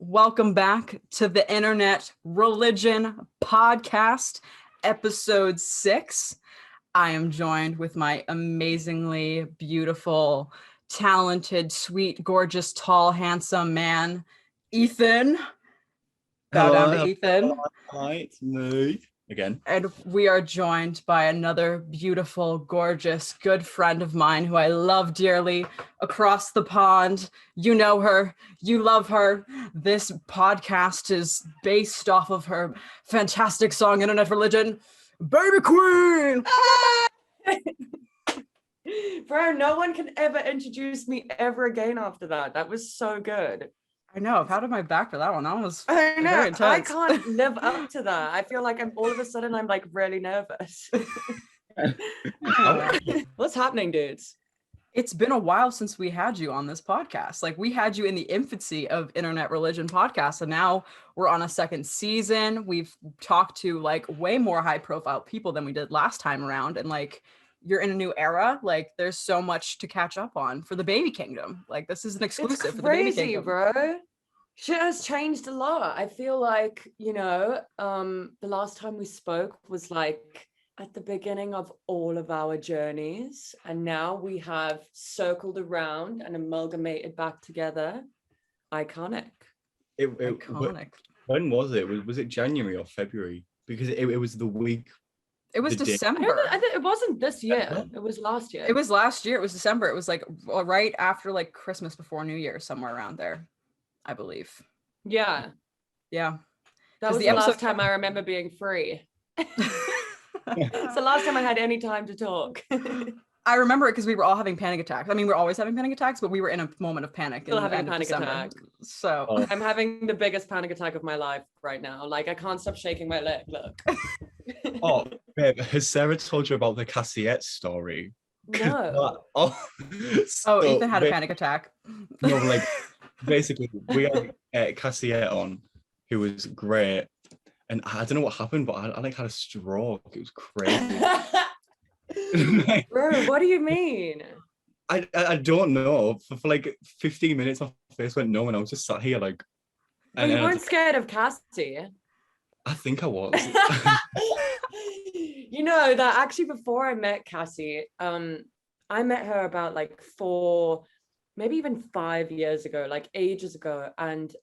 Welcome back to the Internet Religion Podcast, episode 6. I am joined with my amazingly beautiful, talented, sweet, gorgeous, tall, handsome man, Ethan. Bow down to Ethan. Hi, it's me again. And we are joined by another beautiful, gorgeous, good friend of mine who I love dearly across the pond. You know her, you love her. This podcast is based off of her fantastic song, Internet Religion, Baby Queen. Bro, no one can ever introduce me ever again after that. That was so good. I know, I've had my back for that one. That was I know, very intense. I can't live up to that. I feel like I'm like really nervous. What's happening, dudes? It's been a while since we had you on this podcast. Like, we had you in the infancy of Internet Religion podcast, and now we're on a second season. We've talked to like way more high profile people than we did last time around, and like, you're in a new era. Like, there's so much to catch up on for the Baby Kingdom. Like, this is an exclusive for the Baby Kingdom, bro. Shit has changed a lot. I feel like, the last time we spoke was like at the beginning of all of our journeys, and now we have circled around and amalgamated back together. Iconic. Iconic. When was it? Was it January or February? Because it was the week. It was December. I think it wasn't this year. It was last year. It was last year. It was December. It was like right after like Christmas, before New Year, somewhere around there, I believe. Yeah. Yeah. That was the last time I remember being free. It's the last time I had any time to talk. I remember it because we were all having panic attacks. I mean, we're always having panic attacks, but we were in a moment of panic. Still having a panic attack. So I'm having the biggest panic attack of my life right now. Like, I can't stop shaking my leg. Look. Oh, babe, has Sarah told you about the Cassiette story? No. Ethan had a panic attack. No, like, basically, we had Cassiette on, who was great. And I don't know what happened, but I like had a stroke. It was crazy. Bro, what do you mean? I don't know. For like 15 minutes, my face went numb, and I was just sat here like. And you weren't scared of Cassie? I think I was. That actually before I met Cassie, I met her about like 4, maybe even 5 years ago, like ages ago, and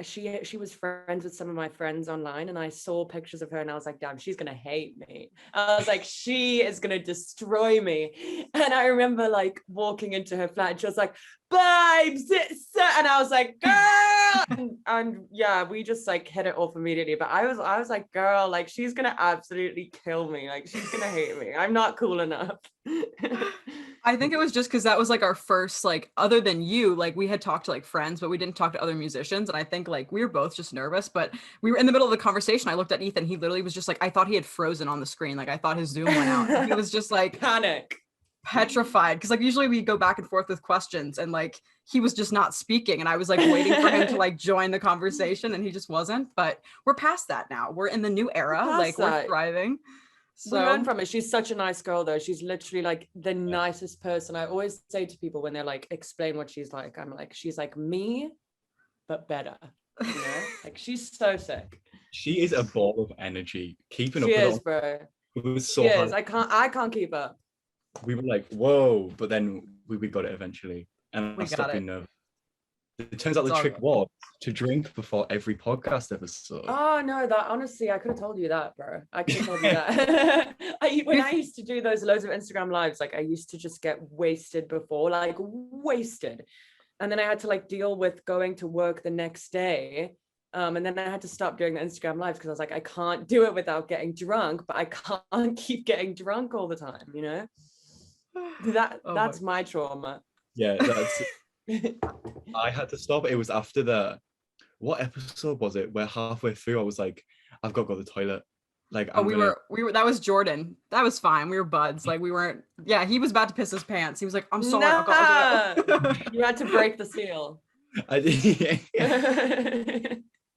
she was friends with some of my friends online, and I saw pictures of her and I was like, damn, she's gonna hate me. I was like, she is gonna destroy me. And I remember like walking into her flat and she was like, babes, and I was like, girl, and yeah, we just like hit it off immediately. But I was like, girl, like, she's gonna absolutely kill me, like, she's gonna hate me, I'm not cool enough. I think it was just because that was like our first, like, other than you, like, we had talked to like friends, but we didn't talk to other musicians. And I think like we were both just nervous, but we were in the middle of the conversation. I looked at Ethan, he literally was just like, I thought he had frozen on the screen. Like, I thought his Zoom went out. He was just like panic, petrified. Cause like usually we go back and forth with questions, and like he was just not speaking. And I was like waiting for him to like join the conversation, and he just wasn't. But we're past that now. We're in the new era. Like, we're thriving. So we learned from it. She's such a nice girl, though. She's literally like the nicest person. I always say to people when they're like, explain what she's like, I'm like, she's like me, but better. Like, she's so sick. She is a ball of energy. Keeping up with it, bro. It was so hard. I can't keep up. We were like, whoa, but then we got it eventually, and I stopped being nervous. It turns out the trick was to drink before every podcast episode. Oh no, that honestly, I could have told you that, bro. I could have told you that. When I used to do those loads of Instagram lives, like, I used to just get wasted before, like wasted. And then I had to like deal with going to work the next day. And then I had to stop doing the Instagram lives because I was like, I can't do it without getting drunk, but I can't keep getting drunk all the time, That's my trauma. Yeah, that's I had to stop. It was after what episode was it where halfway through I was like, I've got to go to the toilet. Like, we were that was Jordan. That was fine. We were buds. Like, we weren't. Yeah, he was about to piss his pants. He was like, I'm sorry. No! You had to break the seal. I did.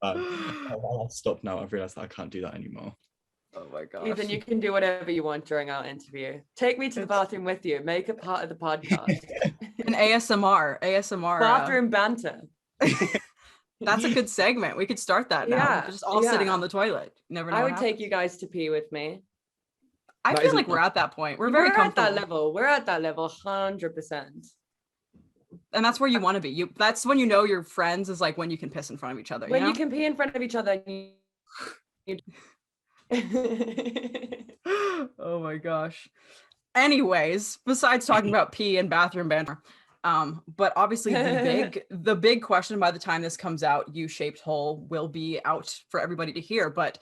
I'll stop now. I've realized that I can't do that anymore. Oh my gosh. Ethan, you can do whatever you want during our interview. Take me to the bathroom with you. Make it part of the podcast. An ASMR. Bathroom banter. That's a good segment. We could start that now. Yeah, Just all sitting on the toilet. Never know I what would happens. take you guys to pee with me. I That feel is like an- we're at that point. We're We're very at comfortable. that level. We're at that level 100%. And that's where you want to be. That's when you know you're friends, is like when you can piss in front of each other. When you know? you can pee in front of each other. Oh my gosh. Anyways, besides talking about pee and bathroom banter, but obviously the big question by the time this comes out, U-shaped hole will be out for everybody to hear. But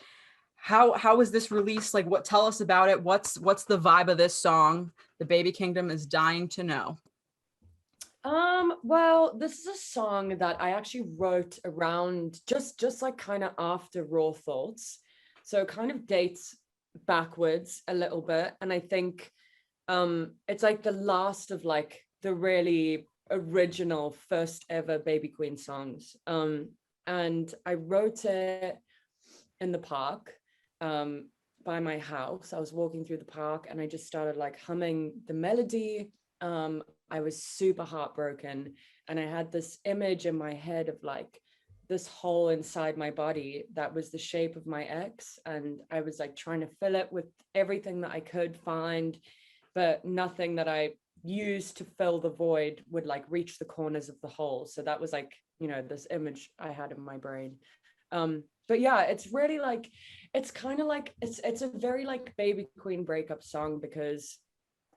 how is this released? Like, what? Tell us about it. What's the vibe of this song? The Baby Kingdom is dying to know. Well, this is a song that I actually wrote around just like kind of after Raw Thoughts. So it kind of dates backwards a little bit. And I think it's like the last of like the really original first ever Baby Queen songs. And I wrote it in the park by my house. I was walking through the park and I just started like humming the melody. I was super heartbroken and I had this image in my head of like this hole inside my body that was the shape of my ex, and I was like trying to fill it with everything that I could find, but nothing that I used to fill the void would like reach the corners of the hole. So that was like, you know, this image I had in my brain. But yeah, it's really like, it's kind of like, it's a very like Baby Queen breakup song because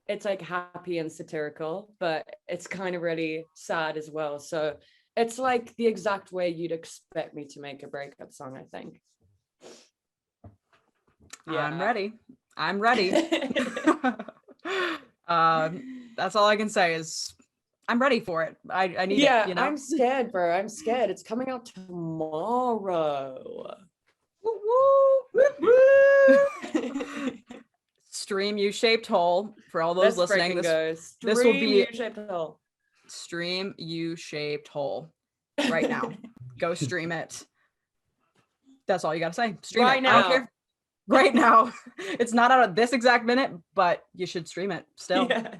it's like happy and satirical, but it's kind of really sad as well. So it's like the exact way you'd expect me to make a breakup song, I think. Yeah. I'm ready. That's all I can say is I'm ready for it. I need it, you know? I'm scared, bro. I'm scared. It's coming out tomorrow. Woo, woo, woo, woo. Stream U-shaped hole for all those Let's listening. This will be U-shaped hole. Stream U-shaped hole right now. Go stream it. That's all you gotta say. Stream right it. now. I don't care. Right now. It's not out at this exact minute, but you should stream it still. Yeah.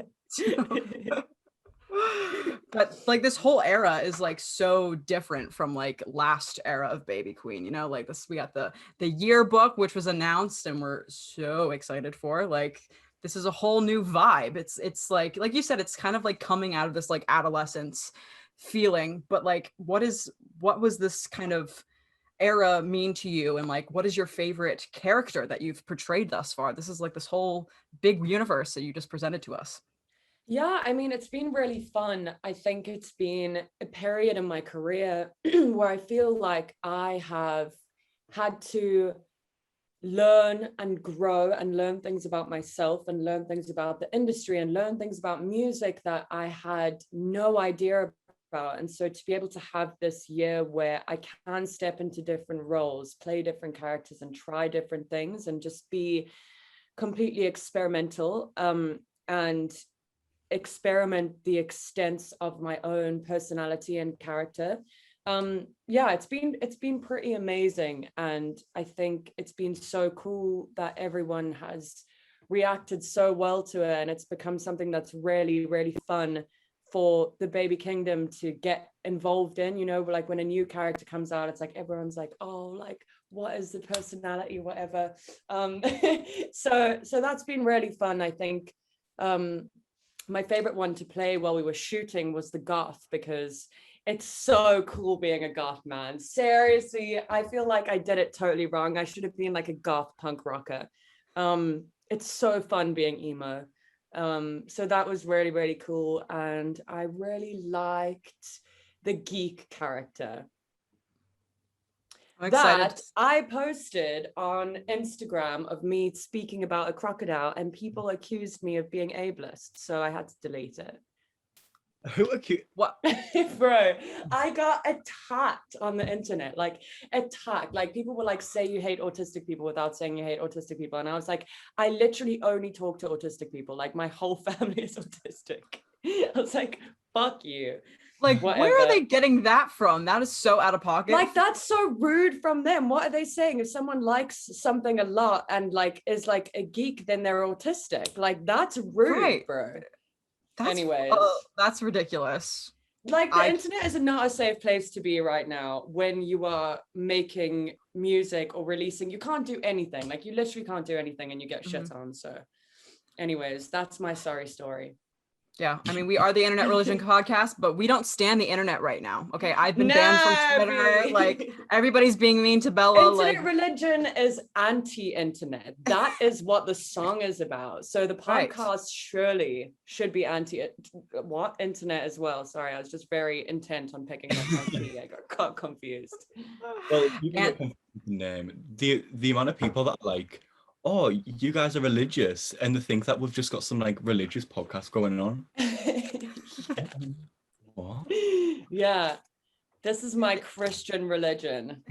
But like this whole era is like so different from like last era of Baby Queen, you know, like this, we got the Yearbook, which was announced and we're so excited for. Like this is a whole new vibe. It's like you said, it's kind of like coming out of this like adolescence feeling, but like what was this kind of era mean to you, and like what is your favorite character that you've portrayed thus far? This is like this whole big universe that you just presented to us. Yeah, I mean, it's been really fun. I think it's been a period in my career where I feel like I have had to learn and grow and learn things about myself and learn things about the industry and learn things about music that I had no idea about. And so to be able to have this year where I can step into different roles, play different characters and try different things and just be completely experimental and experiment the extents of my own personality and character. Yeah, it's been pretty amazing, and I think it's been so cool that everyone has reacted so well to it, and it's become something that's really, really fun for the Baby Kingdom to get involved in. You know, like when a new character comes out, it's like everyone's like, oh, like what is the personality, whatever. So that's been really fun. I think my favorite one to play while we were shooting was the goth, because it's so cool being a goth man. Seriously, I feel like I did it totally wrong. I should have been like a goth punk rocker. It's so fun being emo. So that was really, really cool. And I really liked the geek character. I'm excited. That I posted on Instagram of me speaking about a crocodile, and people accused me of being ableist, so I had to delete it. Who accused? What? Bro, I got attacked on the internet, like attacked. Like people were like, say you hate autistic people without saying you hate autistic people. And I was like, I literally only talk to autistic people. Like my whole family is autistic. I was like, fuck you. Like, whatever. Where are they getting that from? That is so out of pocket. Like, that's so rude from them. What are they saying? If someone likes something a lot and like is like a geek, then they're autistic. Like, that's rude, right, bro. Anyways, that's ridiculous. Like the internet is not a safe place to be right now when you are making music or releasing. You can't do anything. Like you literally can't do anything and you get shit on. So anyways, that's my sorry story. Yeah, I mean, we are the Internet Religion podcast, but we don't stand the internet right now. Okay, I've been banned from Twitter. Like, everybody's being mean to Bella. Internet religion is anti-internet. That is what the song is about. So the podcast surely should be what internet as well. Sorry, I was just very intent on picking up my key. I got confused. Well, you can get confused with the name. The amount of people that are like, oh, you guys are religious, and they think that we've just got some like religious podcast going on. What? Yeah, this is my Christian religion.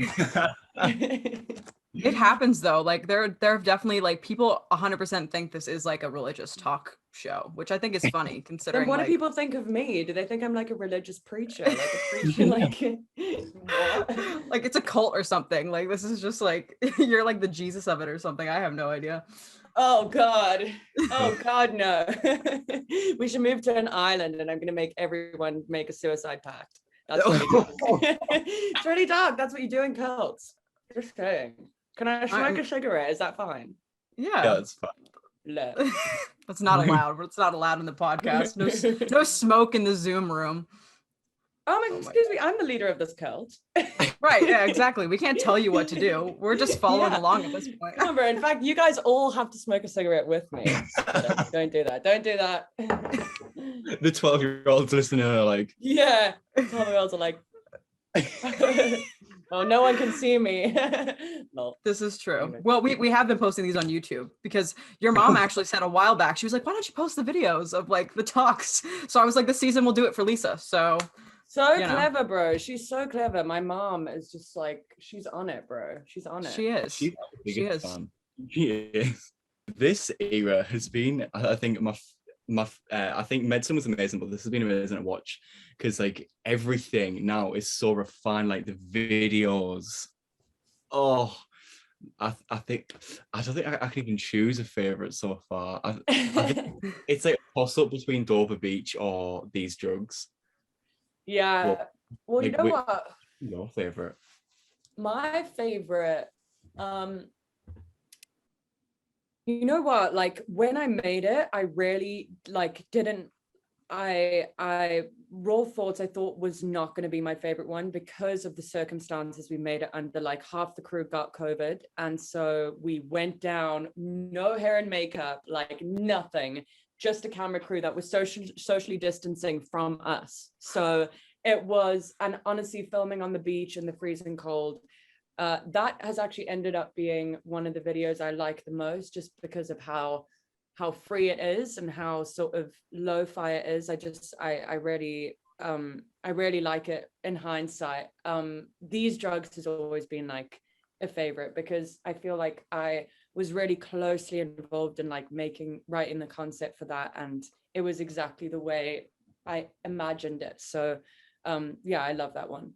It happens though. Like there are definitely like people 100% think this is like a religious talk show, which I think is funny considering. Then what do people think of me? Do they think I'm like a religious preacher? Like a preacher, like what? Like it's a cult or something. Like this is just like you're like the Jesus of it or something. I have no idea. Oh God. Oh God, no. We should move to an island and I'm gonna make everyone make a suicide pact. That's really dark. It's really dark. That's what you do in cults. Just saying. Can I smoke a cigarette? Is that fine? Yeah, it's fine. No. That's not allowed. It's not allowed in the podcast. No smoke in the Zoom room. Excuse me, I'm the leader of this cult. Right, yeah, exactly. We can't tell you what to do. We're just following along at this point. Remember, in fact, you guys all have to smoke a cigarette with me. Don't do that. Don't do that. The 12-year-olds listening are like... Yeah, 12-year-olds are like... Oh, no one can see me. No. This is true. Well, we have been posting these on YouTube because your mom actually said a while back, she was like, why don't you post the videos of like the talks? So I was like, this season we'll do it for Lisa. So clever, bro. She's so clever. My mom is just like, she's on it, bro. She's on it. She is. She is. She is. This era has been, I think, I think medicine was amazing, but this has been amazing to watch because like everything now is so refined, like the videos. Oh, I don't think I can even choose a favorite so far. I think it's like a toss-up between Dover Beach or These Drugs. Yeah. Well, you know what? Your favorite? My favorite, you know what, like when I made it, I really like I Raw Thoughts I thought was not going to be my favorite one because of the circumstances we made it under. Like half the crew got COVID, and so we went down, no hair and makeup, like nothing, just a camera crew that was socially distancing from us. So it was, and honestly, filming on the beach in the freezing cold, that has actually ended up being one of the videos I like the most, just because of how free it is and how sort of lo-fi it is. I really like it in hindsight. These Drugs has always been like a favorite because I feel like I was really closely involved in like writing the concept for that, and it was exactly the way I imagined it. So yeah, I love that one.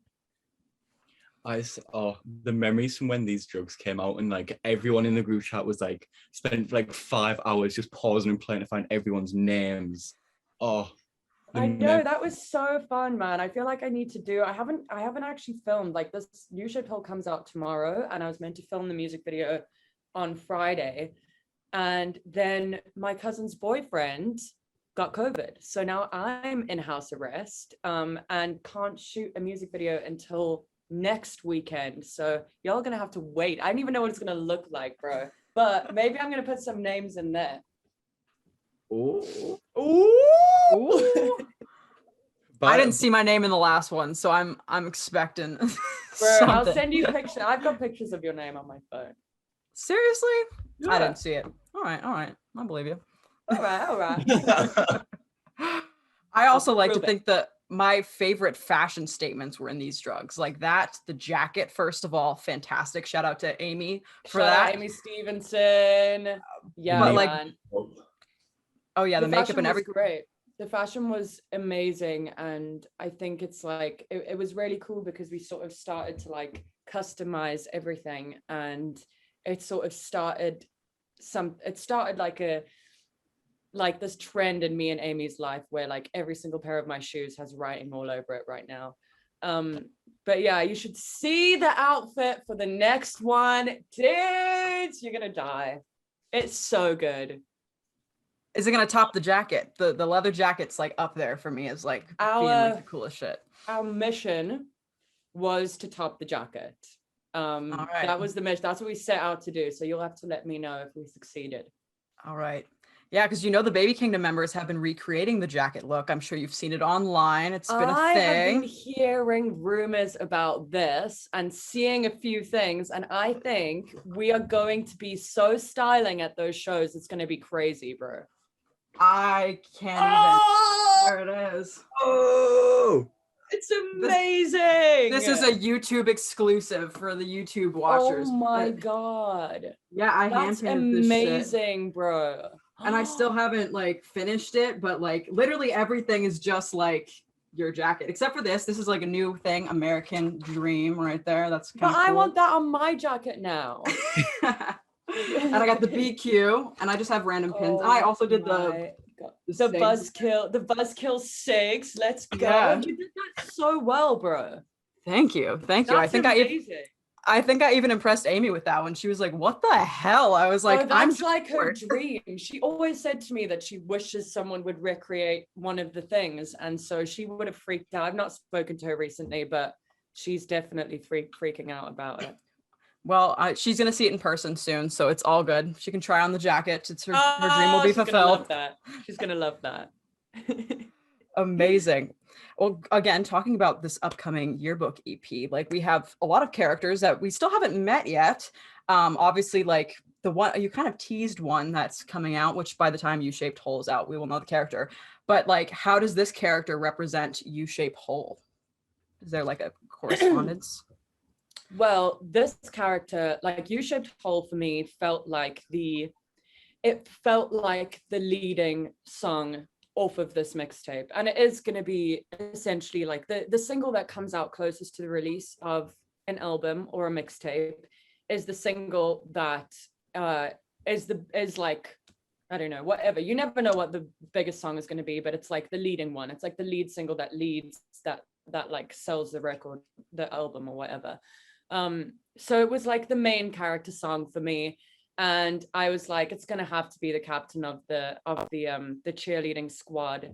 The memories from when These Drugs came out, and like everyone in the group chat was like spent like 5 hours just pausing and playing to find everyone's names. I know, that was so fun, man. I feel like I need to do, I haven't actually filmed, like this new Shit Hole comes out tomorrow and I was meant to film the music video on Friday, and then my cousin's boyfriend got COVID, so now I'm in house arrest and can't shoot a music video until next weekend. So y'all gonna have to wait. I don't even know what it's gonna look like, bro, but maybe I'm gonna put some names in there. Ooh. I didn't see my name in the last one, so I'm expecting bro, I'll send you pictures. I've got pictures of your name on my phone. Seriously? Yeah. I didn't see it. All right, I believe you. All right. I also like to think that my favorite fashion statements were in These Drugs. Like that, the jacket, first of all, fantastic. Shout out to Amy for that. Amy Stevenson. Yeah, but like, man. Oh yeah, the makeup and everything. Great. The fashion was amazing, and I think it's like it was really cool because we sort of started to like customize everything, and it sort of started like like this trend in me and Amy's life where like every single pair of my shoes has writing all over it right now. But yeah, you should see the outfit for the next one. Dudes, you're gonna die. It's so good. Is it gonna top the jacket? The leather jacket's like up there for me as like being like the coolest shit. Our mission was to top the jacket. All right. That was the mission. That's what we set out to do. So you'll have to let me know if we succeeded. All right. Yeah, because the Baby Kingdom members have been recreating the jacket look. I'm sure you've seen it online. It's been a thing. I have been hearing rumors about this and seeing a few things, and I think we are going to be so styling at those shows. It's going to be crazy, bro. I can't even. There it is. Oh, it's amazing. This is a YouTube exclusive for the YouTube watchers. Oh my God. Yeah, I That's hand-painted this shit. amazing, bro. And I still haven't like finished it, but like literally everything is just like your jacket, except for this. This is like a new thing, American Dream right there. That's kind of cool. I want that on my jacket now. And I got the BQ, and I just have random pins. And I also did the Buzzkill 6. Let's go. Yeah. You did that so well, bro. Thank you. That's amazing. I think I even impressed Amy with that one. She was like, "What the hell?" I was like, "That's like her dream." She always said to me that she wishes someone would recreate one of the things, and so she would have freaked out. I've not spoken to her recently, but she's definitely freaking out about it. Well, she's gonna see it in person soon, so it's all good. She can try on the jacket. Her dream will be fulfilled. She's gonna love that. Amazing. Well, again, talking about this upcoming yearbook EP, like we have a lot of characters that we still haven't met yet. Obviously, like the one you kind of teased one that's coming out, which by the time U-shaped Hole is out, we will know the character. But like, how does this character represent U-shaped Hole? Is there like a correspondence? Well, this character, like U-shaped Hole for me, felt like the leading song off of this mixtape, and it is going to be essentially like the single that comes out closest to the release of an album or a mixtape is the single that is like, I don't know, whatever. You never know what the biggest song is going to be, but it's like the leading one. It's like the lead single that leads that like sells the record, the album or whatever. So it was like the main character song for me. And I was like, it's gonna have to be the captain of the cheerleading squad.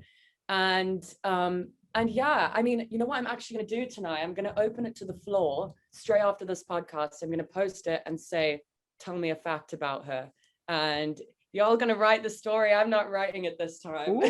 And yeah, I mean, you know what I'm actually gonna do tonight? I'm gonna open it to the floor straight after this podcast. I'm gonna post it and say, tell me a fact about her. And y'all gonna write the story. I'm not writing it this time.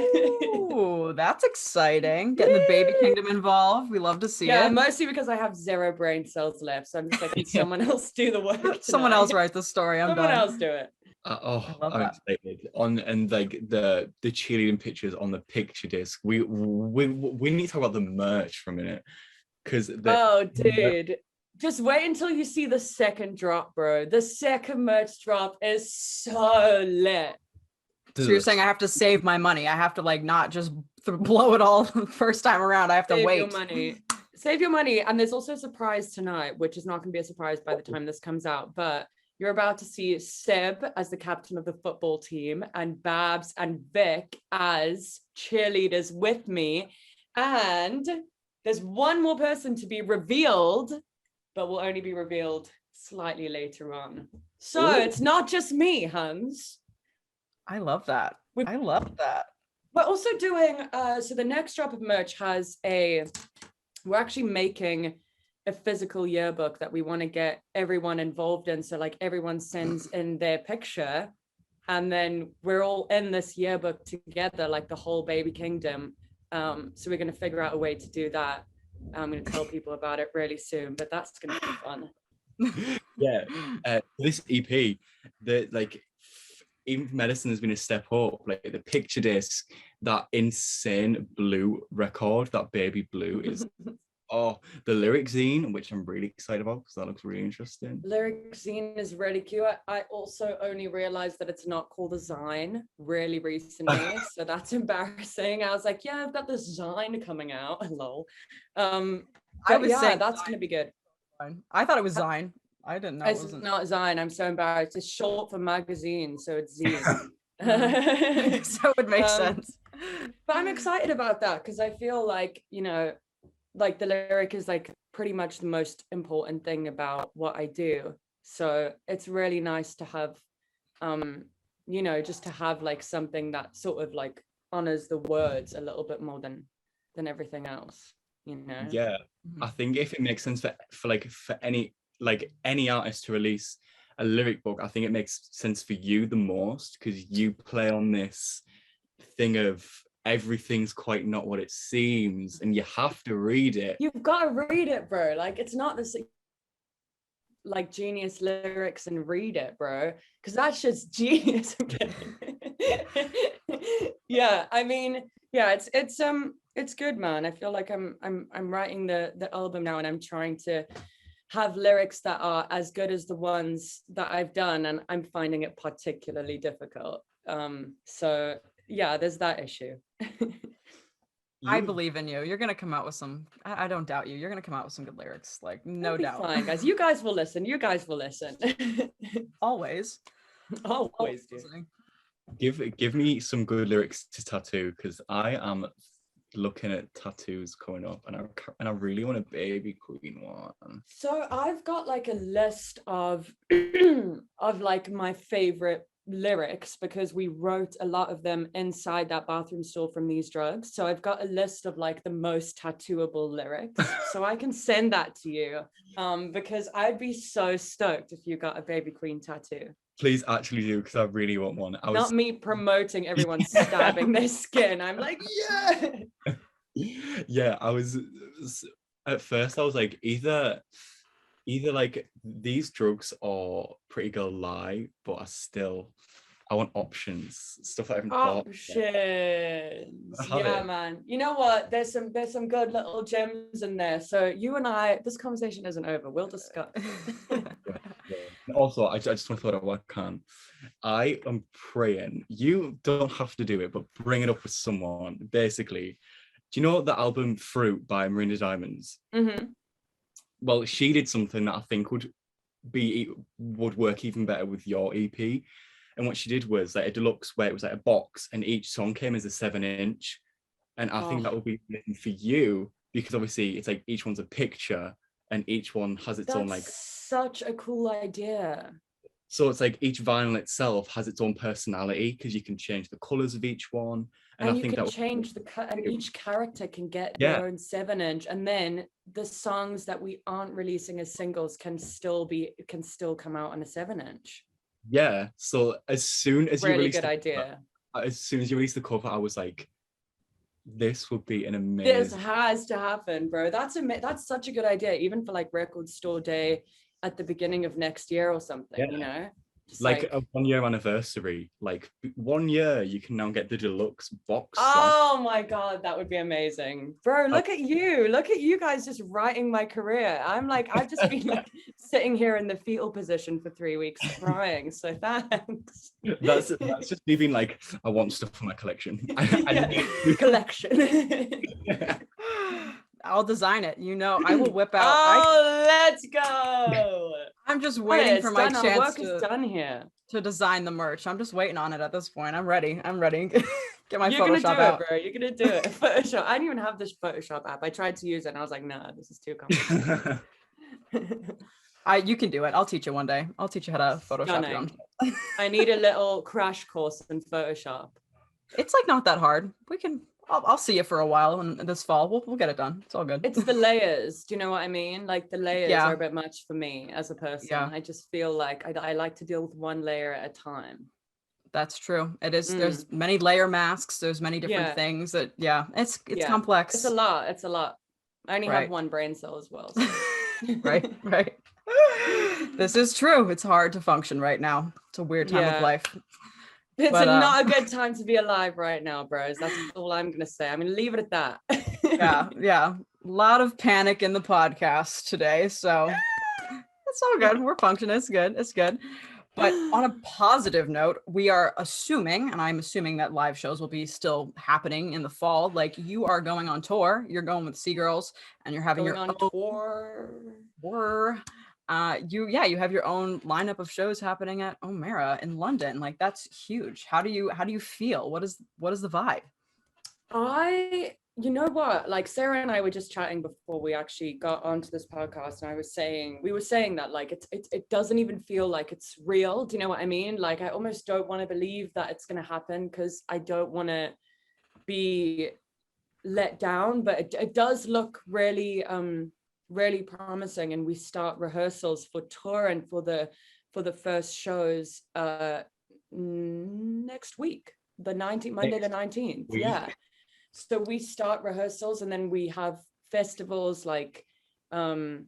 Ooh, that's exciting. Getting the Baby Kingdom involved. We love to see it. Yeah, mostly because I have 0 brain cells left. So I'm just like, someone else do the work tonight. Someone else write the story. Someone else do it. I'm excited. And like the cheerleading pictures on the picture disc. We need to talk about the merch for a minute. Dude. Just wait until you see the second drop, bro. The second merch drop is so lit. So you're saying I have to save my money. I have to like not just blow it all the first time around. I have to wait. Save your money. And there's also a surprise tonight, which is not going to be a surprise by the time this comes out. But you're about to see Seb as the captain of the football team and Babs and Vic as cheerleaders with me. And there's one more person to be revealed, but will only be revealed slightly later on. So It's not just me, Hans. I love that. I love that. We're also doing, so the next drop of merch we're actually making a physical yearbook that we want to get everyone involved in. So like everyone sends in their picture and then we're all in this yearbook together, like the whole Baby Kingdom. So we're going to figure out a way to do that. I'm going to tell people about it really soon, but that's going to be fun. Yeah, this EP, even medicine has been a step up. Like the picture disc, that insane blue record, that baby blue is the lyric zine, which I'm really excited about because that looks really interesting. Lyric zine is really cute. I also only realized that it's not called a zine really recently, so that's embarrassing. I was like, yeah, I've got this zine coming out. Lol. I was saying that's gonna be good. I thought it was zine. I didn't know it's not zine. I'm so embarrassed. It's short for magazine, so it's zine. So it makes sense. But I'm excited about that because I feel like, you know, like the lyric is like pretty much the most important thing about what I do. So it's really nice to have, you know, just to have like something that sort of like honors the words a little bit more than everything else, you know. Yeah, I think if it makes sense for any artist to release a lyric book, I think it makes sense for you the most because you play on this thing of everything's quite not what it seems, and you have to read it. You've got to read it, bro. Like it's not this like genius lyrics and read it, bro, because that's just genius. I'm kidding. Yeah, I mean, yeah, it's good, man. I feel like I'm writing the album now, and I'm trying to have lyrics that are as good as the ones that I've done, and I'm finding it particularly difficult. So yeah, there's that issue. I believe in you. You're gonna come out with some. I don't doubt you. You're gonna come out with some good lyrics, like no doubt. Fine, guys. You guys will listen. You guys will listen. Always. Always do. Listening. Give me some good lyrics to tattoo because I am looking at tattoos coming up, and I really want a baby queen one. So I've got like a list of of like my favorite lyrics because we wrote a lot of them inside that bathroom stall from These Drugs. So I've got a list of like the most tattooable lyrics. So I can send that to you because I'd be so stoked if you got a baby queen tattoo. Please actually do because I really want one. Not me promoting everyone stabbing their skin. I'm like, yeah. Yeah, I was at first I was like either like These Drugs or Pretty Girl Lie, but I want options, stuff I haven't thought. Options. Yeah, man. You know what? There's some good little gems in there. So you and I, this conversation isn't over. We'll discuss. Yeah. Also, I just want to throw out what I can. I am praying you don't have to do it, but bring it up with someone. Basically, do you know the album Fruit by Marina Diamonds? Mm-hmm. Well, she did something that I think would work even better with your EP. And what she did was like a deluxe where it was like a box and each song came as a 7-inch. And I think that would be for you because obviously it's like each one's a picture and each one has its own like. Such a cool idea. So it's like each vinyl itself has its own personality because you can change the colors of each one. And I think can that change the cut, and each character can get their own 7-inch, and then the songs that we aren't releasing as singles can still come out on a 7-inch. Yeah. So as soon as you release as soon as you release the cover, I was like, this would be an amazing. This has to happen, bro. That's such a good idea, even for like Record Store Day at the beginning of next year or something. You know. Just like a 1-year anniversary, like 1 year, you can now get the deluxe box. Oh my god, that would be amazing, bro. Look at you guys just writing my career. I'm like, I've just been like sitting here in the fetal position for 3 weeks crying, so thanks. That's just me being like, I want stuff for my collection. Collection. I'll design it. You know, I will whip out. Let's go. I'm just waiting for my chance. Work is done here. To design the merch. I'm just waiting on it at this point. I'm ready. Get my You're Photoshop gonna do out. It, bro. You're gonna do it. Photoshop. I didn't even have this Photoshop app. I tried to use it and I was like, nah, this is too complicated. You can do it. I'll teach you one day. I'll teach you how to Photoshop your own. I need a little crash course in Photoshop. It's like not that hard. I'll see you for a while, and this fall we'll get it done. It's all good. It's the layers. Do you know what I mean? Like the layers are a bit much for me as a person. Yeah. I just feel like I like to deal with one layer at a time. That's true. It is. There's many layer masks. There's many different things that. It's complex. It's a lot. I only have one brain cell as well. So. Right. This is true. It's hard to function right now. It's a weird time of life. It's not a good time to be alive right now, bros. That's all I'm gonna say. I'm gonna leave it at that. Yeah. A lot of panic in the podcast today, so it's all good. We're functioning. It's good. But on a positive note, we are assuming, and I'm assuming that live shows will be still happening in the fall. Like you are going on tour. You're going with Sea Girls, and you're having your own tour. you have your own lineup of shows happening at O'Mara in London. Like, that's huge. How do you feel? What is the vibe? You know what, like Sarah and I were just chatting before we actually got onto this podcast, and we were saying that like it doesn't even feel like it's real. Do you know what I mean? Like, I almost don't want to believe that it's going to happen, because I don't want to be let down, but it does look really really promising. And we start rehearsals for tour and for the first shows next week, the 19th, Monday the 19th. Yeah, so we start rehearsals, and then we have festivals like that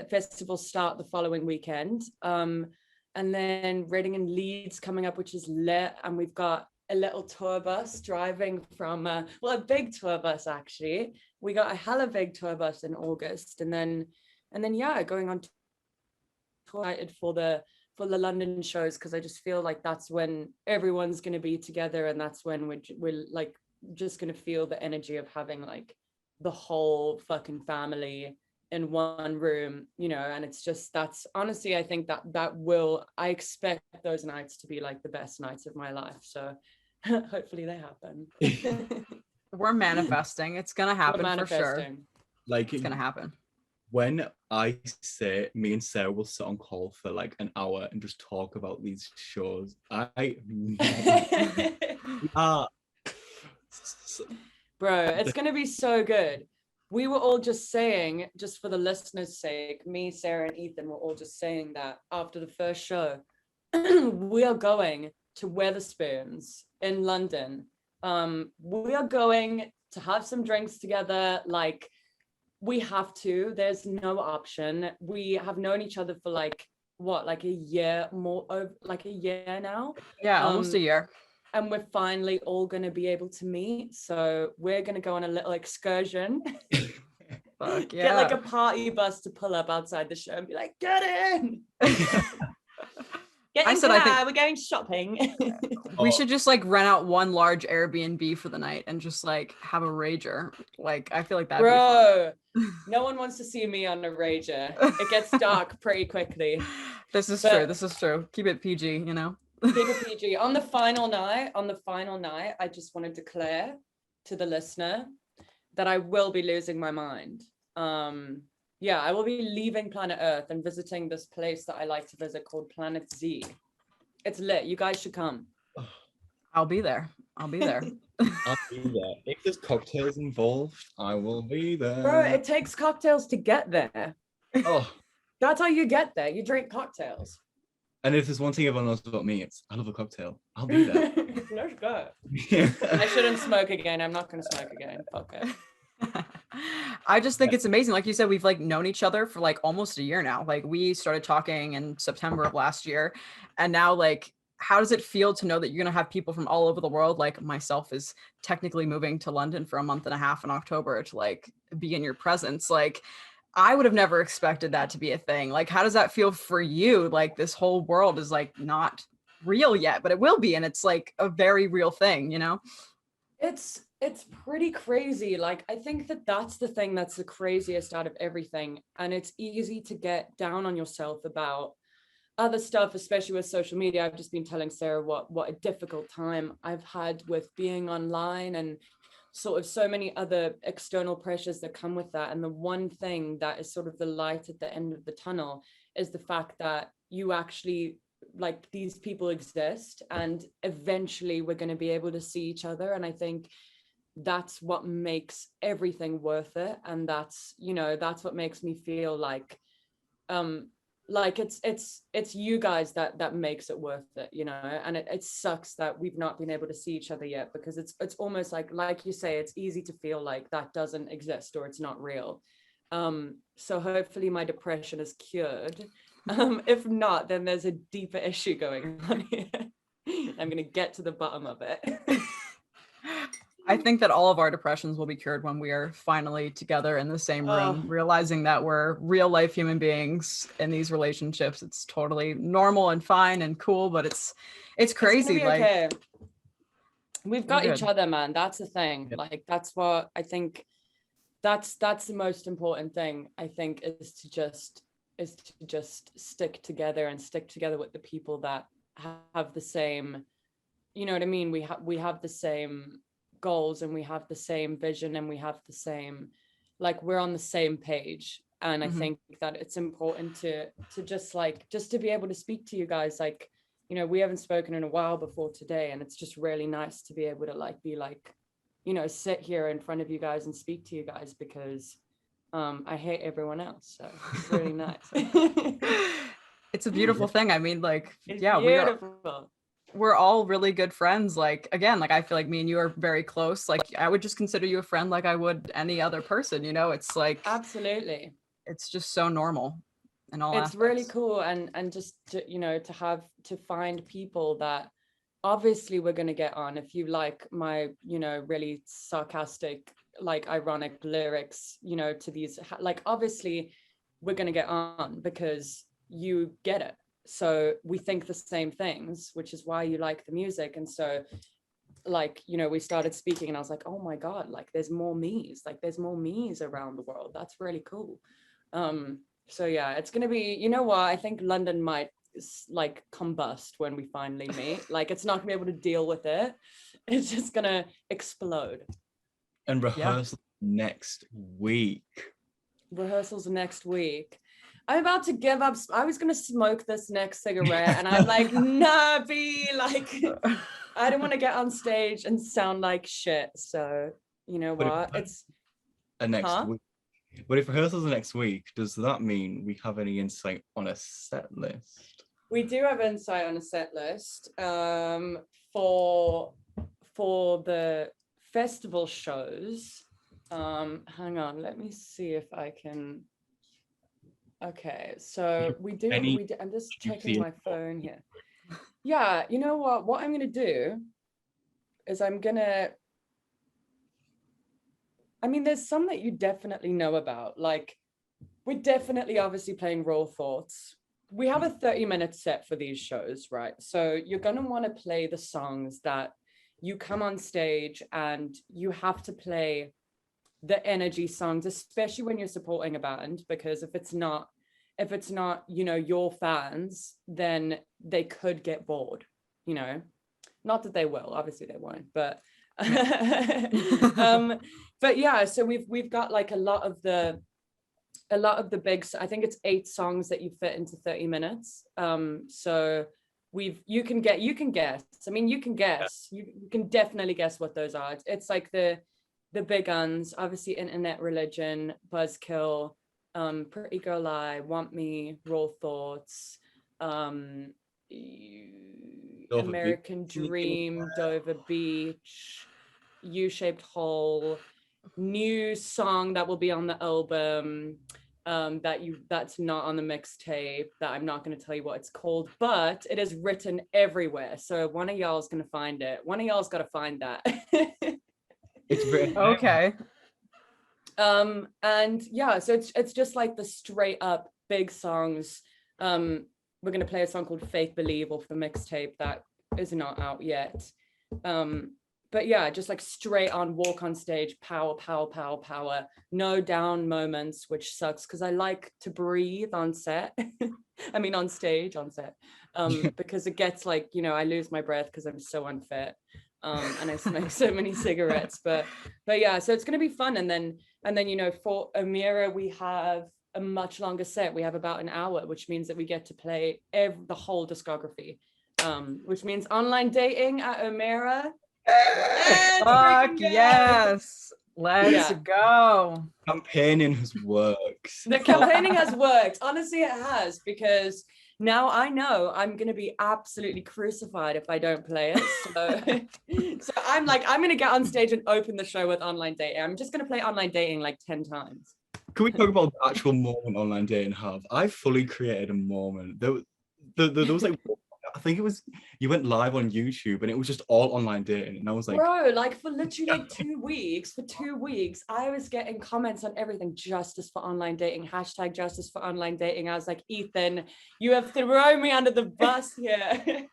festivals start the following weekend, and then Reading and Leeds coming up, which is lit. And we've got a little tour bus driving from a big tour bus, actually. We got a hella big tour bus in August, and then going on tour for the London shows, because I just feel like that's when everyone's going to be together, and that's when we're like just going to feel the energy of having like the whole fucking family in one room, you know. And it's just, that's honestly, I think I expect those nights to be like the best nights of my life. So hopefully they happen. We're manifesting. It's gonna happen for sure. Like, it's gonna happen. When I say me and Sarah will sit on call for like an hour and just talk about these shows, bro, it's gonna be so good. We were all just saying, just for the listeners' sake, me, Sarah, and Ethan were all just saying that after the first show, we are going to Wetherspoons in London. We are going to have some drinks together. Like, we have to. There's no option. We have known each other for like a year now. Yeah, almost a year. And we're finally all going to be able to meet. So we're going to go on a little excursion. Fuck yeah. Get like a party bus to pull up outside the show and be like, get in. I think we're going shopping. We should just like rent out one large Airbnb for the night and just like have a rager. Like, I feel like that'd be fun. No one wants to see me on a rager. It gets dark pretty quickly. This is true. Keep it PG, you know. Keep it PG. On the final night, I just want to declare to the listener that I will be losing my mind. I will be leaving planet Earth and visiting this place that I like to visit called Planet Z. It's lit. You guys should come. I'll be there. I'll be there. If there's cocktails involved, I will be there. Bro, it takes cocktails to get there. Oh. That's how you get there. You drink cocktails. And if there's one thing everyone knows about me, it's I love a cocktail. I'll be there. Let's go. I shouldn't smoke again. I'm not going to smoke again. Fuck it. I just think it's amazing. Like you said, we've like known each other for like almost a year now. Like, we started talking in September of last year, and now like, how does it feel to know that you're going to have people from all over the world? Like, myself is technically moving to London for a month and a half in October to like be in your presence. Like, I would have never expected that to be a thing. Like, how does that feel for you? Like, this whole world is like not real yet, but it will be, and it's like a very real thing, you know? It's pretty crazy. Like, I think that's the thing that's the craziest out of everything. And it's easy to get down on yourself about other stuff, especially with social media. I've just been telling Sarah what a difficult time I've had with being online and sort of so many other external pressures that come with that. And the one thing that is sort of the light at the end of the tunnel is the fact that you actually, like, these people exist, and eventually we're going to be able to see each other. And I think that's what makes everything worth it. And that's what makes me feel like it's you guys that makes it worth it, you know. And it sucks that we've not been able to see each other yet, because it's almost like you say, it's easy to feel like that doesn't exist or it's not real. So hopefully my depression is cured. If not, then there's a deeper issue going on here. I'm gonna get to the bottom of it. I think that all of our depressions will be cured when we are finally together in the same room, realizing that we're real life human beings in these relationships. It's totally normal and fine and cool, but it's crazy. Like, okay. We've got each other, man. That's the thing. Yep. Like, that's what I think. That's the most important thing, I think, is to just is to just stick together with the people that have the same, you know what I mean? We have the same goals, and we have the same vision, and we have the same, like, we're on the same page. And I think that it's important to just to be able to speak to you guys. Like, you know, we haven't spoken in a while before today, and it's just really nice to be able to be you know, sit here in front of you guys and speak to you guys, because I hate everyone else. So it's really nice. It's a beautiful thing. I mean, like, It's yeah, beautiful. we're all really good friends. Like, again, like, I feel like me and you are very close. Like, I would just consider you a friend like I would any other person, you know? It's like, Absolutely. it's just so normal in all It's aspects. really cool. And just to, you know, to find people that obviously we're going to get on. If you like my, you know, really sarcastic, like, ironic lyrics, you know, to these, like, obviously we're going to get on because you get it. So we think the same things, which is why you like the music. And so, like, you know, we started speaking, and I was like, oh my God, like, there's more me's, like, there's more me's around the world. That's really cool. So yeah, it's gonna be, you know what, I think London might like combust when we finally meet. Like, it's not gonna be able to deal with it. It's just gonna explode. And rehearsal next week. Rehearsals next week. I'm about to give up. I was gonna smoke this next cigarette, and I'm like, nah, B, like, I don't want to get on stage and sound like shit. So you know what? It's next week. But if rehearsals are next week, does that mean we have any insight on a set list? We do have insight on a set list for the festival shows. Hang on, let me see if I can. Okay, so we do. I'm just checking my phone here. Yeah, you know what? What I'm gonna do is I mean, there's some that you definitely know about. Like, we're definitely obviously playing Raw Thoughts. We have a 30-minute set for these shows, right? So you're going to want to play the songs that you come on stage, and you have to play the energy songs, especially when you're supporting a band, because if it's not, you know, your fans, then they could get bored, you know. Not that they will, obviously they won't, but but yeah, so we've got like a lot of the big, I think it's 8 songs that you fit into 30 minutes. So you can guess. I mean, you can guess. You can definitely guess what those are. It's like the big uns, obviously Internet Religion, Buzzkill, Pretty Girl Lie, Want Me, Raw Thoughts, American Dream, Dover Beach, U-Shaped Hole, new song that will be on the album, that's not on the mixtape, that I'm not going to tell you what it's called, but it is written everywhere. So one of y'all is going to find it. One of y'all's got to find that. It's written. Okay. And yeah, so it's just like the straight up big songs. We're going to play a song called Fake Believe off the mixtape that is not out yet. But yeah, just like straight on, walk on stage, power, power, power, power. No down moments, which sucks because I like to breathe on set. I mean, on stage, on set. Because it gets like, you know, I lose my breath because I'm so unfit. And I smoke so many cigarettes. But yeah, so it's going to be fun. And then, you know, for Amira, we have a much longer set. We have about an hour, which means that we get to play the whole discography, which means online dating at Amira. Fuck yes. Let's go. Campaigning has worked. The campaigning has worked. Honestly, it has, because now I know I'm going to be absolutely crucified if I don't play it. So I'm like, I'm going to get on stage and open the show with online dating. I'm just going to play online dating like 10 times. Can we talk about the actual moment online dating have? I fully created a moment. There was like, I think it was, you went live on YouTube and it was just all online dating. And I was like, bro, like for literally like 2 weeks, I was getting comments on everything. Justice for online dating, hashtag justice for online dating. I was like, Ethan, you have thrown me under the bus here.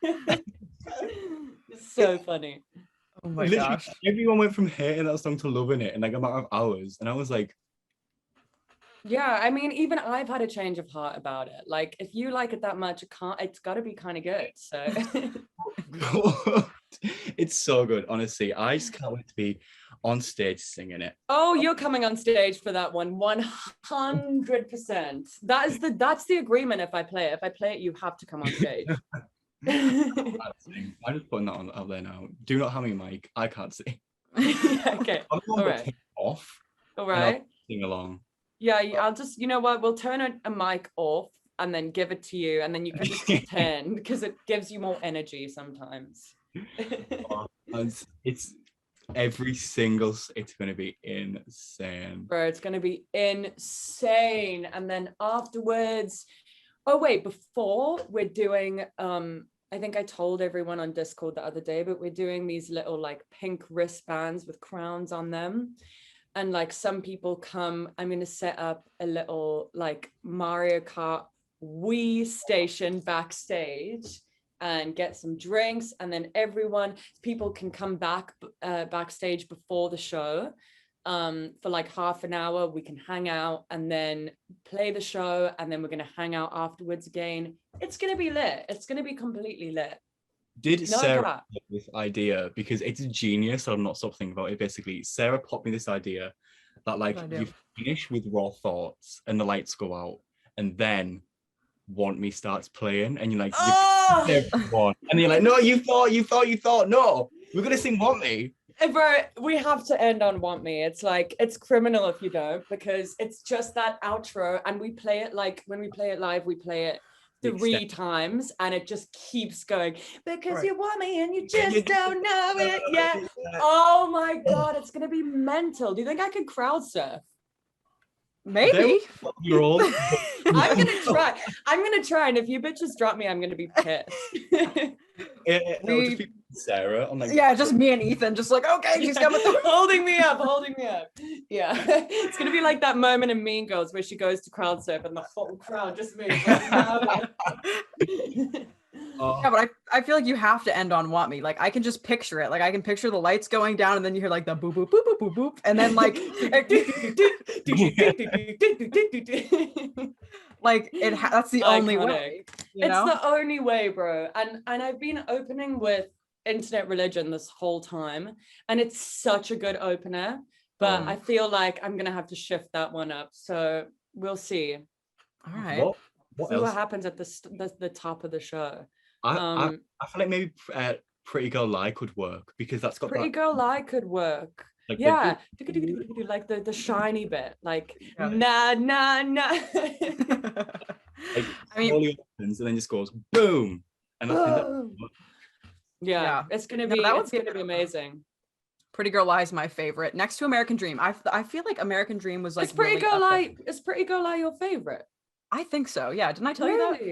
It's so funny. Oh my gosh. Everyone went from hating that song to loving it in like a matter of hours. And I was like, Yeah, I mean, even I've had a change of heart about it. Like, if you like it that much, it's got to be kind of good. So, It's so good, honestly. I just can't wait to be on stage singing it. oh, you're coming on stage for that one, 100%. That's the agreement. If I play it, you have to come on stage. I'm just putting that on out there now. Do not have me, Mike. I can't sing. Yeah, okay. I'm All right. turn it off. All And I'll right. sing along. Yeah, I'll just, you know what? We'll turn a mic off and then give it to you, and then you can just pretend, because it gives you more energy sometimes. And it's every single. It's going to be insane. Bro, it's going to be insane. And then afterwards, oh wait, before we're doing, I think I told everyone on Discord the other day, but we're doing these little like pink wristbands with crowns on them. And like some people come, I'm going to set up a little like Mario Kart Wii station backstage and get some drinks, and then people can come backstage before the show for like half an hour. We can hang out and then play the show, and then we're going to hang out afterwards again. It's going to be lit. It's going to be completely lit. Did Sarah have this idea, because it's a genius, I'll not stop thinking about it. Basically, Sarah popped me this idea that like you finish with raw thoughts and the lights go out, and then Want Me starts playing, and you're like, everyone, and you're like, no, you thought, no, we're gonna sing Want Me. Bro, we have to end on Want Me. It's like, it's criminal if you don't, because it's just that outro, and we play it like, when we play it live, we play it 3 times, and it just keeps going, because you want me and you just don't know it yet. Oh my god, it's gonna be mental. Do you think I could crowd surf? Maybe. You're old. I'm gonna try, and if you bitches drop me, I'm gonna be pissed. It'll just be Sarah on like, yeah, just me and Ethan, just like, okay, she's coming through. holding me up. Yeah. It's gonna be like that moment in Mean Girls where she goes to crowd surf and the whole crowd just moves. Yeah, but I feel like you have to end on Want Me. Like, I can just picture it. Like, I can picture the lights going down, and then you hear like the boop boop boop boop boop boop, and then like like that's the only way. It's the only way, bro. And I've been opening with Internet Religion this whole time, and it's such a good opener. But I feel like I'm gonna have to shift that one up. So we'll see. All right. What happens at the top of the show? I feel like maybe Pretty Girl Lie could work, because that's got Pretty Girl Lie could work. Like, yeah, like the shiny bit, like nah. Like, I mean, opens and then just goes boom, and it's gonna be amazing. Pretty Girl Lie is my favorite, next to American Dream. I feel like American Dream was like, is Pretty Girl Lie your favorite? I think so. Yeah, didn't I tell you that?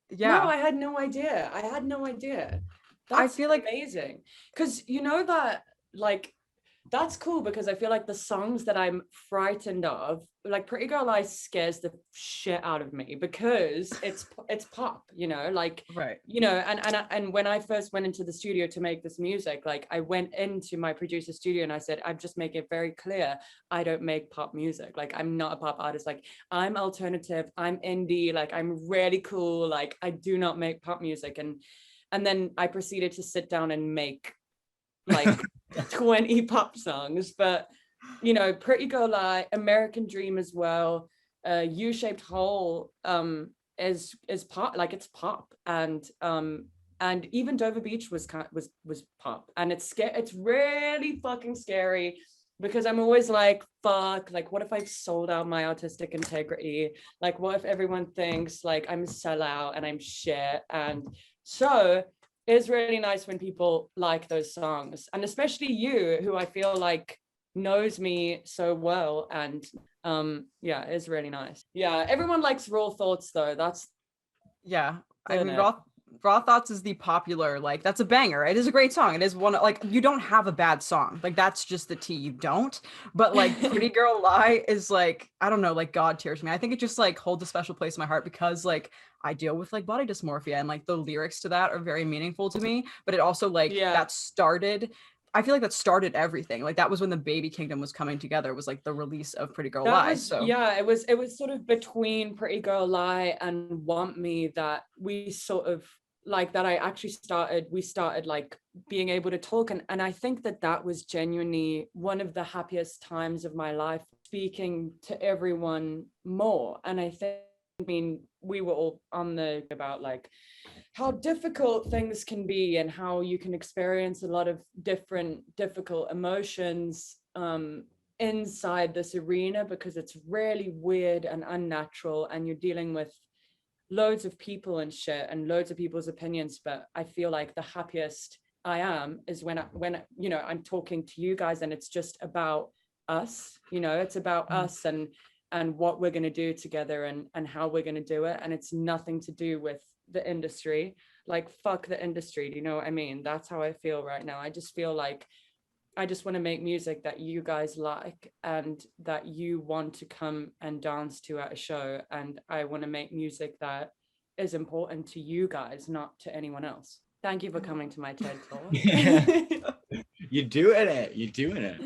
Yeah. No, I had no idea. That's I feel like amazing, because you know that, like, that's cool, because I feel like the songs that I'm frightened of, like Pretty Girl Lie scares the shit out of me, because it's pop, you know, like, right, you know, and when I first went into the studio to make this music, like, I went into my producer's studio and I said, I'm just making it very clear, I don't make pop music. Like, I'm not a pop artist. Like, I'm alternative, I'm indie, like, I'm really cool. Like, I do not make pop music. And then I proceeded to sit down and make like 20 pop songs. But, you know, Pretty Girl Lie, American Dream as well, U-Shaped Hole is pop, like, it's pop, and even Dover Beach was pop, and it's really fucking scary, because I'm always like, fuck, like, what if I've sold out my artistic integrity? Like, what if everyone thinks like I'm a sellout and I'm shit? And so it's really nice when people like those songs, and especially you, who I feel like knows me so well. And it's really nice. Yeah, everyone likes Raw Thoughts though. I mean, Raw Thoughts is the popular, like, that's a banger. It is a great song. It is one, like, you don't have a bad song. Like, that's just the tea, you don't. But like Pretty Girl Lie is like, I don't know, like, God tears me. I think it just like holds a special place in my heart, because like I deal with like body dysmorphia, and like the lyrics to that are very meaningful to me. But it also like that started I feel like that started everything. Like that was when the Baby Kingdom was coming together. It was like the release of Pretty Girl Lie. It was sort of between Pretty Girl Lie and Want Me that we sort of like that we started like being able to talk, and I think that was genuinely one of the happiest times of my life, speaking to everyone more. And I mean, we were all on the about like how difficult things can be and how you can experience a lot of different difficult emotions inside this arena, because it's really weird and unnatural, and you're dealing with loads of people and shit and loads of people's opinions. But I feel like the happiest I am is when you know, I'm talking to you guys and it's just about us, you know, it's about us and what we're going to do together and how we're going to do it. And it's nothing to do with the industry. Like, fuck the industry, do you know what I mean? That's how I feel right now. I just feel like I just want to make music that you guys like and that you want to come and dance to at a show. And I want to make music that is important to you guys, not to anyone else. Thank you for coming to my TED Talk. You're doing it. You're doing it.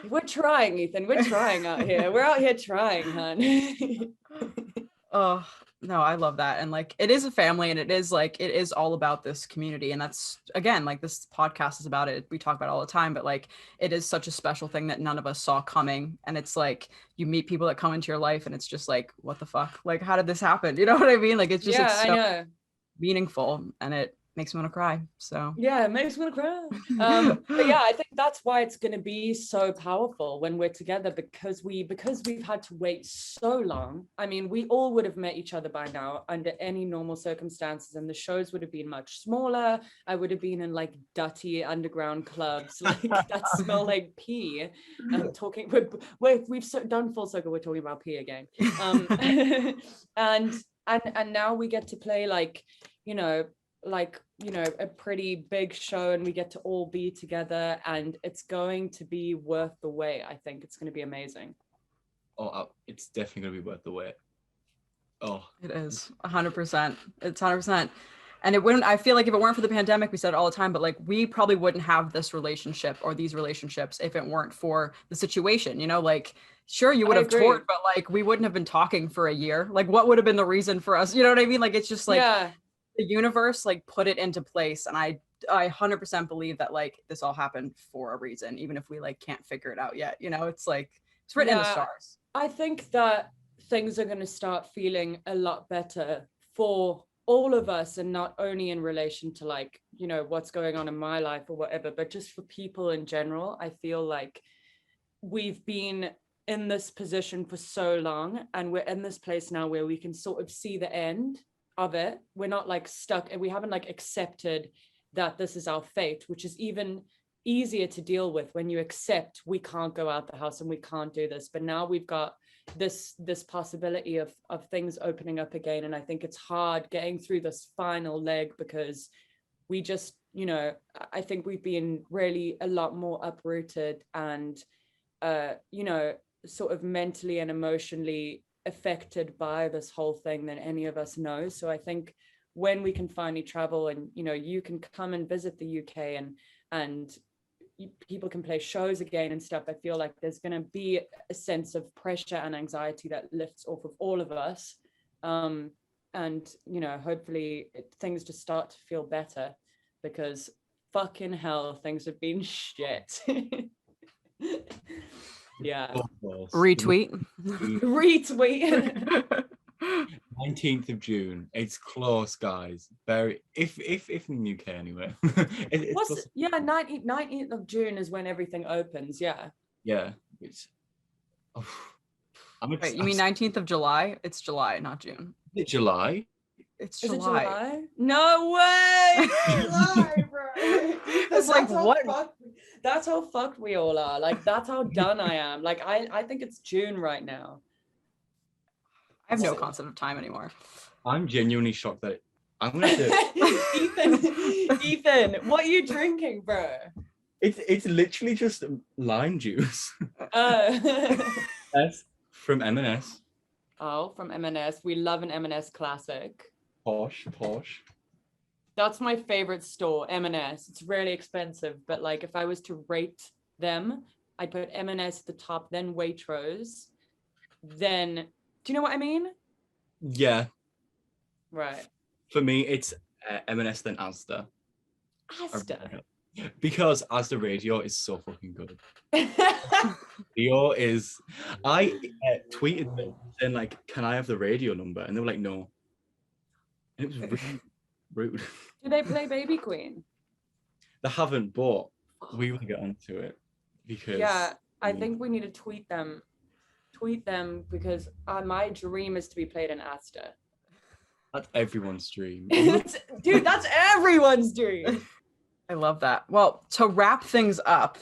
We're trying, Ethan. We're trying out here. We're out here trying, hun. Oh, no, I love that. And like, it is a family, and it is all about this community. And that's, again, like, this podcast is about it. We talk about it all the time, but like, it is such a special thing that none of us saw coming. And it's like, you meet people that come into your life and it's just like, what the fuck? Like, how did this happen? You know what I mean? Like, it's just, it's so I know. meaningful, and it makes me want to cry. So yeah, it makes me want to cry. But yeah, I think that's why it's going to be so powerful when we're together, because we've had to wait so long. I mean, we all would have met each other by now under any normal circumstances, and the shows would have been much smaller. I would have been in like dirty underground clubs like that smell like pee. Talking, we've done full circle. We're talking about pee again. And now we get to play like, you know, a pretty big show, and we get to all be together, and it's going to be worth the wait. I think it's going to be amazing. Oh, it's definitely going to be worth the wait. Oh, it is 100%. It's 100%. And it wouldn't, I feel like if it weren't for the pandemic, we said it all the time, but like, we probably wouldn't have this relationship or these relationships if it weren't for the situation, you know, like, sure, you would have toured, but like, we wouldn't have been talking for a year. Like, what would have been the reason for us? You know what I mean? Like, it's just like, the universe like put it into place, and I 100% believe that like this all happened for a reason, even if we like can't figure it out yet. You know, it's like it's written in the stars. I think that things are going to start feeling a lot better for all of us, and not only in relation to like, you know, what's going on in my life or whatever, but just for people in general. I feel like we've been in this position for so long, and we're in this place now where we can sort of see the end of it. We're not like stuck, and we haven't like accepted that this is our fate, which is even easier to deal with when you accept we can't go out the house and we can't do this. But now we've got this possibility of things opening up again, and I think it's hard getting through this final leg, because we just, you know, I think we've been really a lot more uprooted and you know, sort of mentally and emotionally affected by this whole thing than any of us know. So I think when we can finally travel, and you know, you can come and visit the UK, and people can play shows again and stuff, I feel like there's going to be a sense of pressure and anxiety that lifts off of all of us, and you know, hopefully things just start to feel better, because fucking hell, things have been shit. Yeah. Retweet. 19th of June. It's close, guys. Very, if in the UK anyway. 19th of June is when everything opens. Yeah. It's, Wait, you mean 19th of July? It's July, not June. Is it July? It's July. Is it July? No way! July, bro. It's like, what? That's how fucked we all are. Like, that's how done I am. Like, I think it's June right now. I have no concept of time anymore. I'm genuinely shocked that I'm gonna have to... Ethan, what are you drinking, bro? It's literally just lime juice. That's from M&S. Oh, from M&S. We love an M&S classic. Posh. That's my favorite store, M&S. It's really expensive, but like if I was to rate them, I'd put M&S at the top, then Waitrose, then, do you know what I mean? Yeah, Right. for me, it's M&S then Asda. Asda. Because Asda Radio is so fucking good. Radio is. I tweeted them saying like, "Can I have the radio number?" And they were like, "No." And it was really rude. Do they play Baby Queen? They haven't, but we will get onto it because. Yeah, I think we need to tweet them. Tweet them because my dream is to be played in Asda. That's everyone's dream. Dude, that's everyone's dream. I love that. Well, to wrap things up,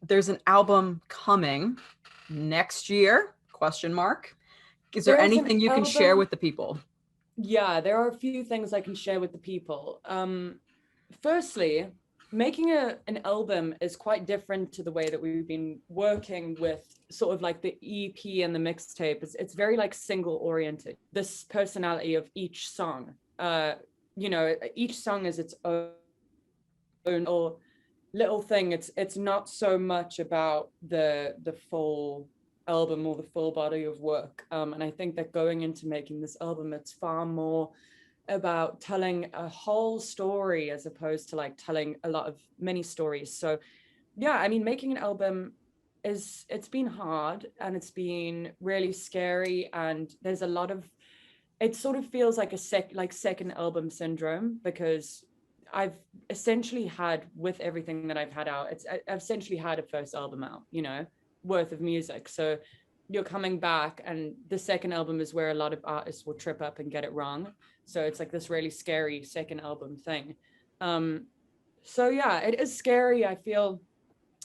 there's an album coming next year, question mark. Is there anything you can share with the people? Yeah, there are a few things I can share with the people. Firstly, making an album is quite different to the way that we've been working with sort of like the EP and the mixtape. It's very like single oriented. This personality of each song, you know, each song is its own or little thing. It's not so much about the full album or the full body of work. And I think that going into making this album, it's far more about telling a whole story as opposed to like telling a lot of mini stories. So yeah, I mean, making an album it's been hard and it's been really scary, and there's a lot of, it sort of feels like second album syndrome, because I've essentially had, with everything that I've had out, I've essentially had a first album out, you know, worth of music. So you're coming back, and the second album is where a lot of artists will trip up and get it wrong. So it's like this really scary second album thing. So yeah, it is scary. I feel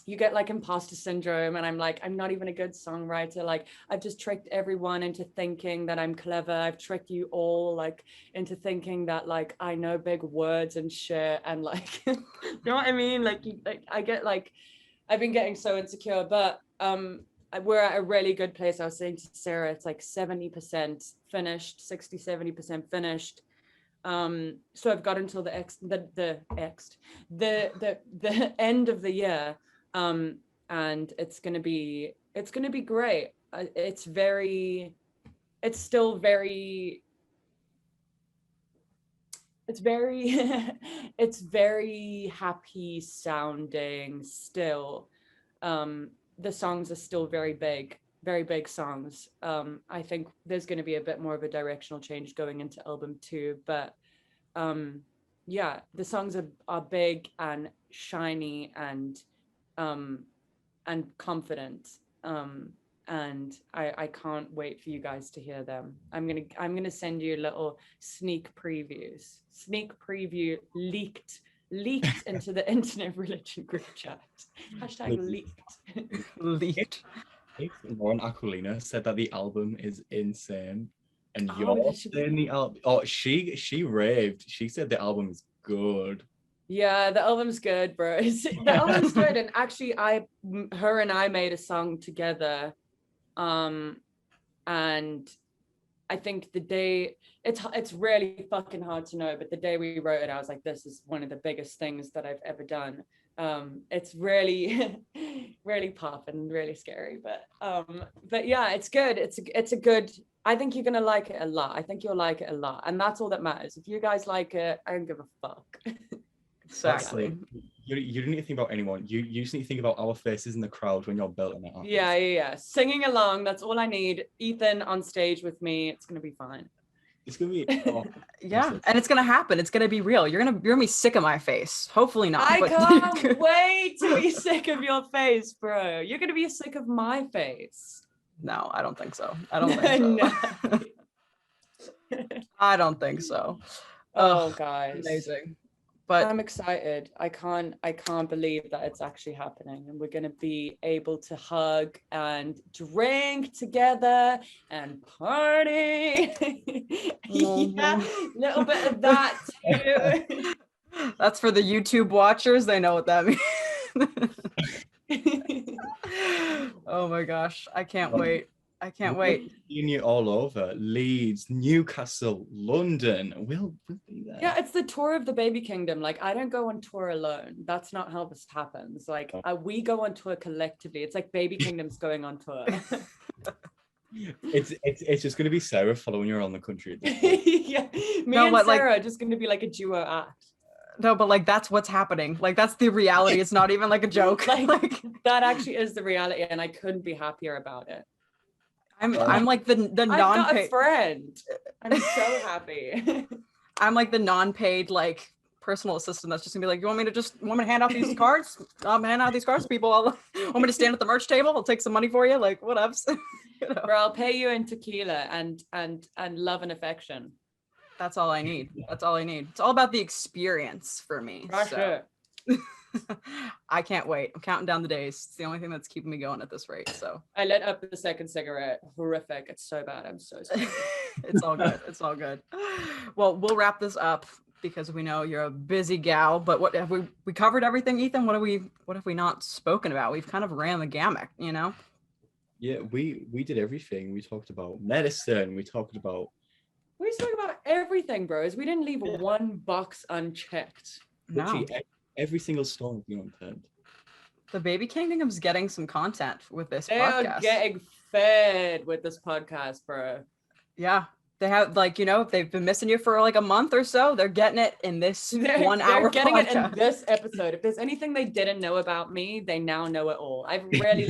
you get like imposter syndrome, and I'm like, I'm not even a good songwriter. Like, I've just tricked everyone into thinking that I'm clever. I've tricked you all like into thinking that like I know big words and shit, and like you know what I mean? Like I get like, I've been getting so insecure, but we're at a really good place. I was saying to Sarah, it's like 70% finished, 60-70% finished. So I've got until the end of the year, and it's gonna be great. It's still very it's very happy sounding still. The songs are still very big songs. I think there's going to be a bit more of a directional change going into album 2, but yeah, the songs are big and shiny and confident, and I can't wait for you guys to hear them. I'm gonna send you a little sneak preview leaked into the Internet Religion group chat. Hashtag leaked. Lauren Aquilina said that the album is insane, and you're saying the album. Oh, she raved. She said the album is good. Yeah, the album's good, bro. The album's good, and actually, her and I made a song together, and I think the day, it's really fucking hard to know, but the day we wrote it, I was like, this is one of the biggest things that I've ever done. It's really really pop and really scary, but yeah, it's good. It's a good, I think you're gonna like it a lot. I think you'll like it a lot, and that's all that matters. If you guys like it, I don't give a fuck. Exactly. You don't need to think about anyone. You just need to think about our faces in the crowd when you're belting it out. Yeah. Singing along, that's all I need. Ethan on stage with me, it's gonna be fine. It's gonna be yeah, and it's gonna happen. It's gonna be real. You're gonna be sick of my face. Hopefully not. I can't wait to be sick of your face, bro. You're gonna be sick of my face. No, I don't think so. I don't think so. I don't think so. Oh, guys, amazing. But I'm excited. I can't believe that it's actually happening, and we're gonna be able to hug and drink together and party. Yeah, a little bit of that too. That's for the YouTube watchers. They know what that means. Oh my gosh, I can't wait. I can't wait. Seeing you all over Leeds, Newcastle, London. We'll be there. Yeah, it's the tour of the baby kingdom. Like, I don't go on tour alone. That's not how this happens. Like, we go on tour collectively. It's like baby kingdom's going on tour. It's just going to be Sarah following you around the country. Yeah, me and Sarah are just going to be like a duo act. No, but like that's what's happening. Like that's the reality. It's not even like a joke. Like that actually is the reality, and I couldn't be happier about it. I'm like the non-paid. I've got a friend. I'm so happy. I'm like the non-paid like personal assistant that's just gonna be like, you want me to hand out these cards? Hand out these cards to people. Want me to stand at the merch table? I'll take some money for you. Like what ups? You know? Bro, I'll pay you in tequila and love and affection. That's all I need. That's all I need. It's all about the experience for me. So. I can't wait. I'm counting down the days. It's the only thing that's keeping me going at this rate. So I lit up the second cigarette. Horrific. It's so bad. I'm so sorry. It's all good. It's all good. Well, we'll wrap this up because we know you're a busy gal. But what have we covered everything, Ethan? What have we not spoken about? We've kind of ran the gamut, you know? Yeah, we did everything. We talked about medicine. We talked about everything, bros. We didn't leave one box unchecked. No. Every single stone has been unturned. The baby kingdom's getting some content with this they podcast. Are getting fed with this podcast, bro. Yeah. They have they've been missing you for like a month or so. They're getting it in this 1 hour They're getting podcast. it in this episode. If there's anything they didn't know about me, they now know it all. I've really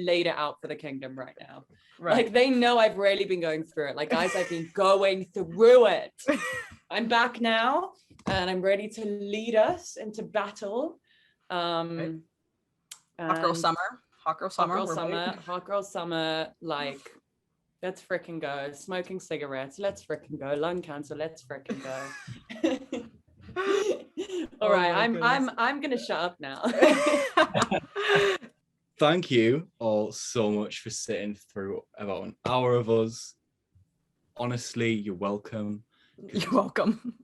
laid it out for the kingdom right now. Right. Like they know I've really been going through it. Like guys, I've been going through it. I'm back now and I'm ready to lead us into battle. Hot girl summer. Like let's fricking go. Smoking cigarettes. Let's fricking go. Lung cancer. Let's fricking go. All right. I'm gonna shut up now. Thank you all so much for sitting through about an hour of us. Honestly, you're welcome. You're welcome.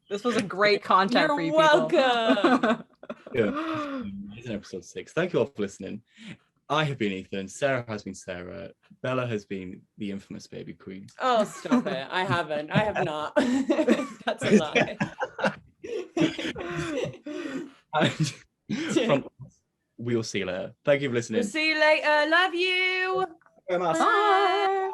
This was a great content for you people. You're welcome. Yeah. This is episode 6. Thank you all for listening. I have been Ethan. Sarah has been Sarah. Bella has been the infamous baby queen. Oh, stop it. I haven't. I have not. That's a lie. And we'll see you later. Thank you for listening. We'll see you later. Love you. Bye. Bye.